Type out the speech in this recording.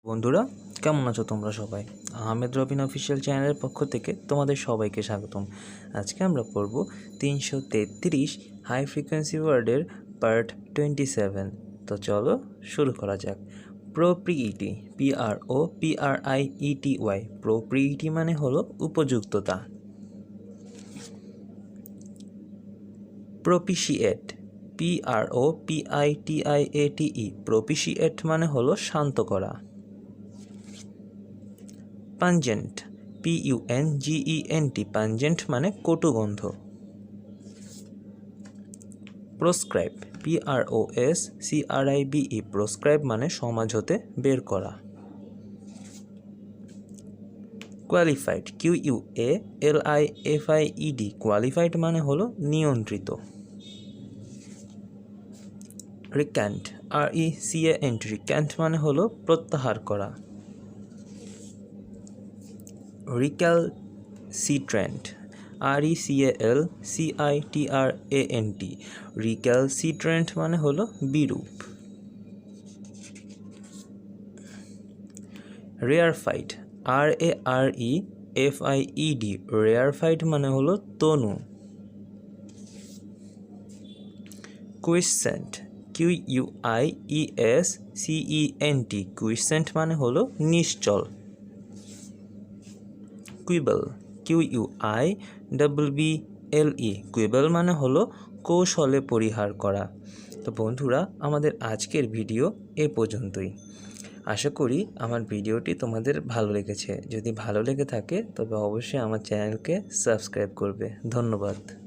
বন্ধুরা, কেমন আছো তোমরা সবাই? আহমেদ রবিন অফিসিয়াল চ্যানেলের পক্ষ থেকে তোমাদের সবাইকে স্বাগতম। আজকে আমরা পড়ব 333 হাই ফ্রিকোয়েন্সি ওয়ার্ডের পার্ট 27। তো চলো শুরু করা যাক। প্রোপ্রিইটি, PROPRIETY। প্রোপ্রিইটি মানে হলো উপযুক্ততা। প্রপিশিয়েট, PROPITIATE। প্রপিশিয়েট মানে হলো শান্ত করা। Pungent, PUNGENT। পাঞ্জেন্ট মানে কটুগন্ধ। প্রোস্ক্রাইব, PROSCRIBE। প্রোস্ক্রাইব মানে সমাজ হতে বের করা। Qualified, QUALIFIED। কোয়ালিফাইড মানে হলো নিয়ন্ত্রিত। রিক্যান্ট, RECANT। রিক্যান্ট মানে হলো প্রত্যাহার করা। রিক্যালসিট্রেন্ট, RECALCITRANT। রিক্যালসিট্রেন্ট মানে হলো বিরূপ। রেয়ারফাইড, RAREFIED। রেয়ারফাইড মানে হলো তনু। কুইসেন্ট, QUIESCENT। কুইসেন্ট মানে হলো নিশ্চল। কুইবেল, QUIBBLE। কুইবেল মানে হলো কৌশলে পরিহার করা। তো বন্ধুরা, আমাদের আজকের ভিডিও এ পর্যন্তই। আশা করি আমার ভিডিওটি তোমাদের ভালো লেগেছে। যদি ভালো লেগে থাকে তবে অবশ্যই আমার চ্যানেলকে সাবস্ক্রাইব করবে। ধন্যবাদ।